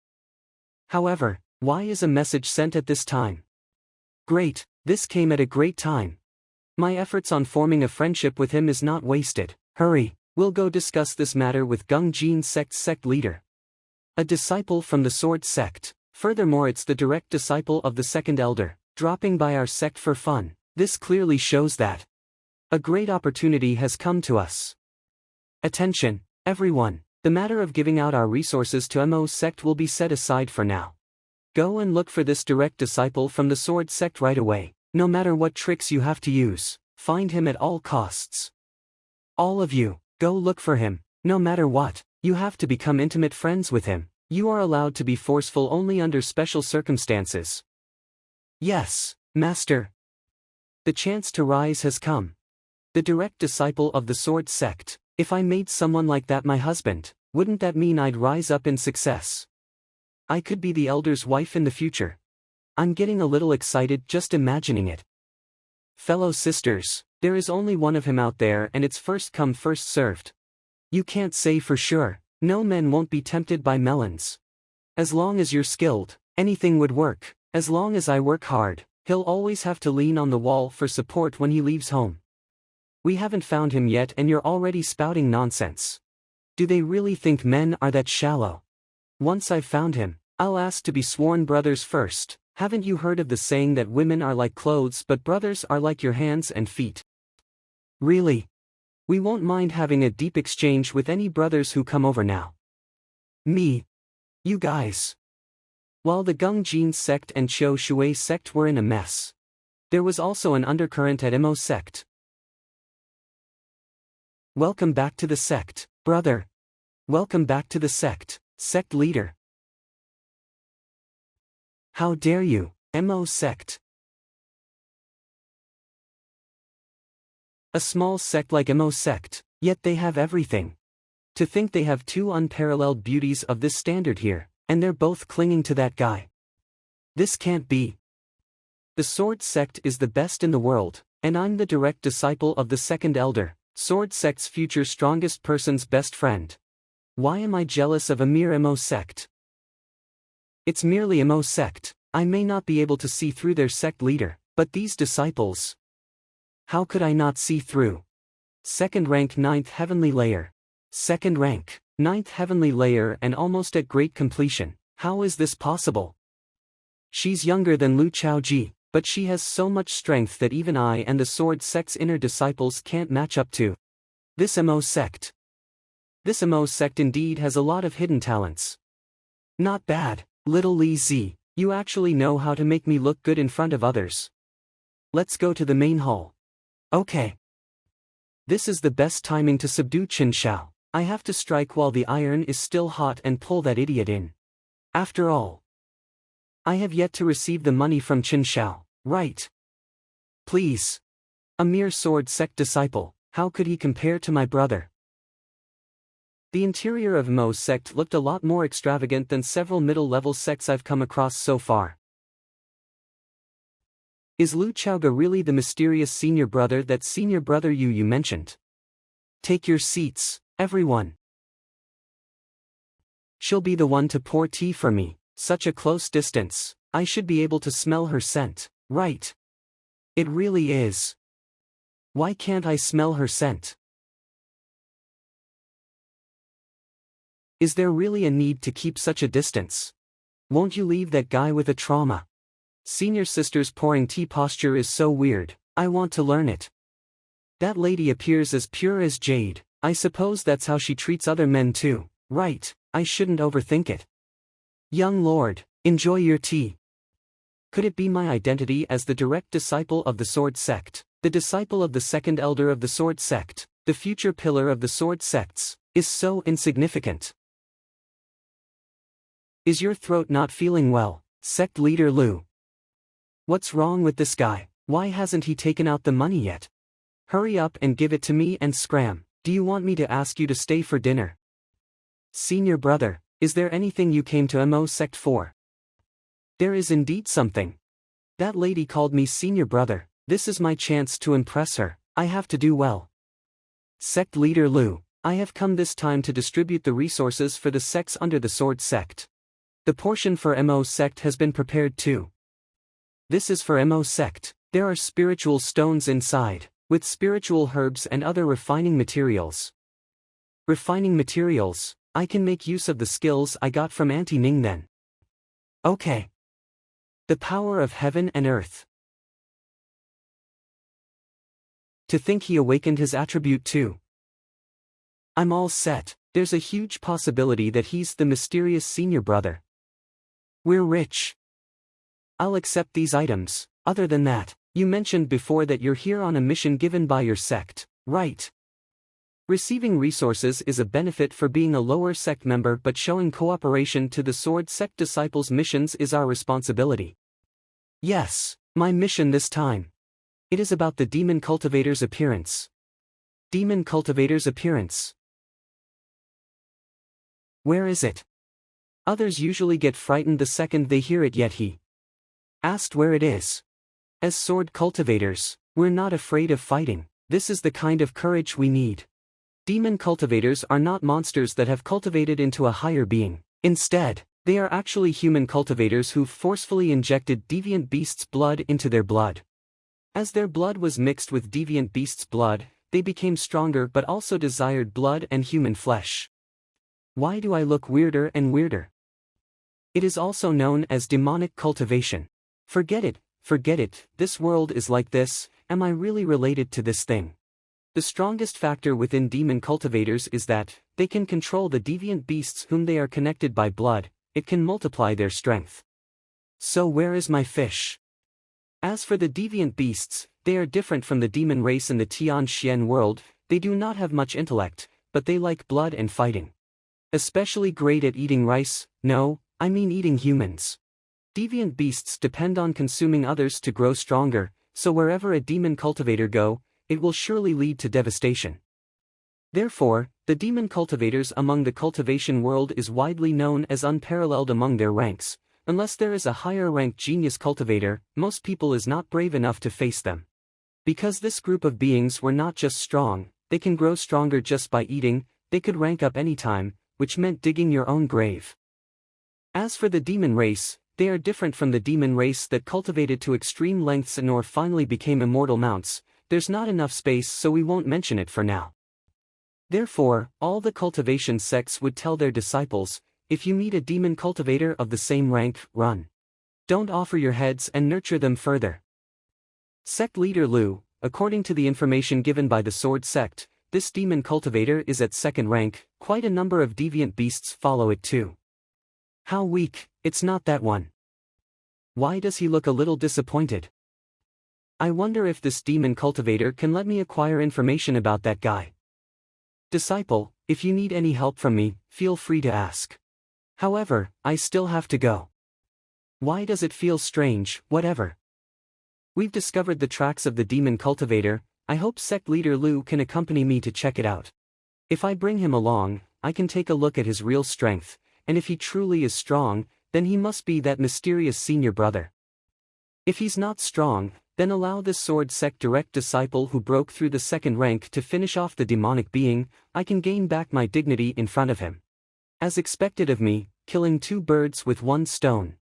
However, why is a message sent at this time? Great, this came at a great time. My efforts on forming a friendship with him is not wasted. Hurry, we'll go discuss this matter with Gongjin Sect's sect leader. A disciple from the Sword Sect. Furthermore, it's the direct disciple of the second elder, dropping by our sect for fun. This clearly shows that a great opportunity has come to us. Attention, everyone. The matter of giving out our resources to Mo Sect will be set aside for now. Go and look for this direct disciple from the Sword Sect right away. No matter what tricks you have to use, find him at all costs. All of you, go look for him. No matter what, you have to become intimate friends with him. You are allowed to be forceful only under special circumstances. Yes, Master. The chance to rise has come. The direct disciple of the Sword Sect. If I made someone like that my husband, wouldn't that mean I'd rise up in success? I could be the elder's wife in the future. I'm getting a little excited just imagining it. Fellow sisters, there is only one of him out there and it's first come first served. You can't say for sure. No men won't be tempted by melons. As long as you're skilled, anything would work. As long as I work hard, he'll always have to lean on the wall for support when he leaves home. We haven't found him yet and you're already spouting nonsense. Do they really think men are that shallow? Once I've found him, I'll ask to be sworn brothers first. Haven't you heard of the saying that women are like clothes but brothers are like your hands and feet? Really? We won't mind having a deep exchange with any brothers who come over now. Me. You guys. While the Gongjin Sect and Qiu Shui Sect were in a mess, there was also an undercurrent at Mo Sect. Welcome back to the sect, brother. Welcome back to the sect, sect leader. How dare you, Mo Sect? A small sect like Mo Sect, yet they have everything. To think they have two unparalleled beauties of this standard here, and they're both clinging to that guy. This can't be. The Sword Sect is the best in the world, and I'm the direct disciple of the second elder, Sword Sect's future strongest person's best friend. Why am I jealous of a mere Mo Sect? It's merely a Mo Sect. I may not be able to see through their sect leader, but these disciples. How could I not see through? Second rank 9th heavenly layer. Second rank, 9th heavenly layer and almost at great completion. How is this possible? She's younger than Lu Chaoji, but she has so much strength that even I and the Sword Sect's inner disciples can't match up to. This Mo Sect. This Mo Sect indeed has a lot of hidden talents. Not bad, little Li Zi, you actually know how to make me look good in front of others. Let's go to the main hall. Okay. This is the best timing to subdue Tian Xuan. I have to strike while the iron is still hot and pull that idiot in. After all, I have yet to receive the money from Tian Xuan, right? Please. A mere sword sect disciple, how could he compare to my brother? The interior of Mo's sect looked a lot more extravagant than several middle-level sects I've come across so far. Is Lu Chaoga really the mysterious senior brother that senior brother you mentioned? Take your seats, everyone. She'll be the one to pour tea for me, such a close distance, I should be able to smell her scent, right? It really is. Why can't I smell her scent? Is there really a need to keep such a distance? Won't you leave that guy with a trauma? Senior sister's pouring tea posture is so weird, I want to learn it. That lady appears as pure as jade, I suppose that's how she treats other men too, right? I shouldn't overthink it. Young lord, enjoy your tea. Could it be my identity as the direct disciple of the Sword Sect, the disciple of the second elder of the Sword Sect, the future pillar of the Sword Sects, is so insignificant? Is your throat not feeling well, Sect Leader Lu? What's wrong with this guy? Why hasn't he taken out the money yet? Hurry up and give it to me and scram. Do you want me to ask you to stay for dinner? Senior brother, is there anything you came to Mo Sect for? There is indeed something. That lady called me senior brother, this is my chance to impress her, I have to do well. Sect Leader Lu, I have come this time to distribute the resources for the sects under the Sword Sect. The portion for Mo Sect has been prepared too. This is for Mo Sect, there are spiritual stones inside, with spiritual herbs and other refining materials. Refining materials, I can make use of the skills I got from Auntie Ning then. Okay. The power of heaven and earth. To think he awakened his attribute too. I'm all set, there's a huge possibility that he's the mysterious senior brother. We're rich. I'll accept these items. Other than that, you mentioned before that you're here on a mission given by your sect, right? Receiving resources is a benefit for being a lower sect member, but showing cooperation to the Sword Sect disciples' missions is our responsibility. Yes, my mission this time. It is about the demon cultivator's appearance. Demon cultivator's appearance. Where is it? Others usually get frightened the second they hear it, yet he asked where it is. As sword cultivators, we're not afraid of fighting, this is the kind of courage we need. Demon cultivators are not monsters that have cultivated into a higher being, instead, they are actually human cultivators who've forcefully injected deviant beasts' blood into their blood. As their blood was mixed with deviant beasts' blood, they became stronger but also desired blood and human flesh. Why do I look weirder and weirder? It is also known as demonic cultivation. Forget it, this world is like this, am I really related to this thing? The strongest factor within demon cultivators is that, they can control the deviant beasts whom they are connected by blood, it can multiply their strength. So where is my fish? As for the deviant beasts, they are different from the demon race in the Tian Xuan world, they do not have much intellect, but they like blood and fighting. Especially great at eating rice, no, I mean eating humans. Deviant beasts depend on consuming others to grow stronger, so wherever a demon cultivator go, it will surely lead to devastation. Therefore, the demon cultivators among the cultivation world is widely known as unparalleled among their ranks. Unless there is a higher ranked genius cultivator, most people is not brave enough to face them. Because this group of beings were not just strong, they can grow stronger just by eating, they could rank up anytime, which meant digging your own grave. As for the demon race, they are different from the demon race that cultivated to extreme lengths and or finally became immortal mounts. There's not enough space, so we won't mention it for now. Therefore, all the cultivation sects would tell their disciples, if you meet a demon cultivator of the same rank, run. Don't offer your heads and nurture them further. Sect Leader Lu, according to the information given by the Sword Sect, this demon cultivator is at second rank, quite a number of deviant beasts follow it too. How weak, it's not that one. Why does he look a little disappointed? I wonder if this demon cultivator can let me acquire information about that guy. Disciple, if you need any help from me, feel free to ask. However, I still have to go. Why does it feel strange? Whatever. We've discovered the tracks of the demon cultivator. I hope sect leader Lu can accompany me to check it out. If I bring him along, I can take a look at his real strength, and if he truly is strong, then he must be that mysterious senior brother. If he's not strong, then allow this sword sect direct disciple who broke through the second rank to finish off the demonic being. I can gain back my dignity in front of him. As expected of me, killing 2 birds with 1 stone.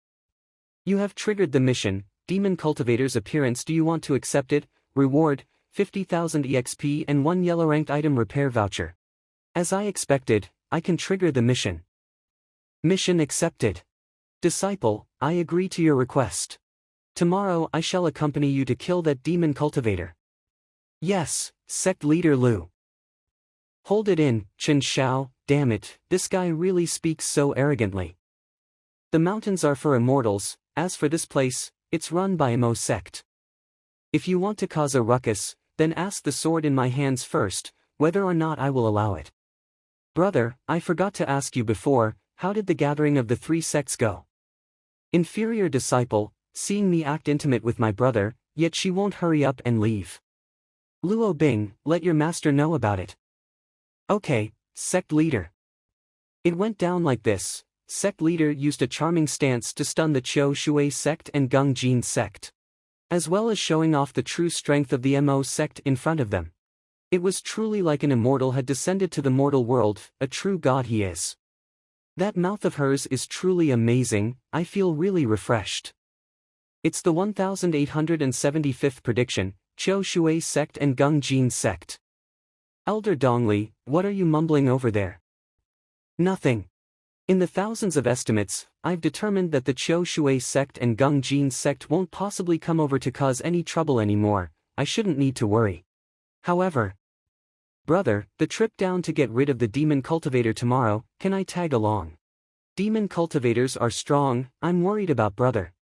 You have triggered the mission, demon cultivator's appearance. Do you want to accept it? Reward, 50,000 EXP and 1 yellow ranked item repair voucher. As I expected, I can trigger the mission. Mission accepted. Disciple, I agree to your request. Tomorrow I shall accompany you to kill that demon cultivator. Yes, sect leader Lu. Hold it in, Tian Xuan, damn it, this guy really speaks so arrogantly. The mountains are for immortals, as for this place, it's run by MO sect. If you want to cause a ruckus, then ask the sword in my hands first, whether or not I will allow it. Brother, I forgot to ask you before, how did the gathering of the 3 sects go? Inferior disciple, seeing me act intimate with my brother, yet she won't hurry up and leave. Luo Bing, let your master know about it. Okay, sect leader. It went down like this. Sect leader used a charming stance to stun the Qiu Shui sect and Gung Jin sect, as well as showing off the true strength of the Mo sect in front of them. It was truly like an immortal had descended to the mortal world, a true god he is. That mouth of hers is truly amazing. I feel really refreshed. It's the 1875th prediction, Qiu Shui sect and Gung Jin sect. Elder Dongli, what are you mumbling over there? Nothing. In the thousands of estimates, I've determined that the Qiu Shui sect and Gung Jin sect won't possibly come over to cause any trouble anymore. I shouldn't need to worry. However, brother, the trip down to get rid of the demon cultivator tomorrow, can I tag along? Demon cultivators are strong. I'm worried about brother.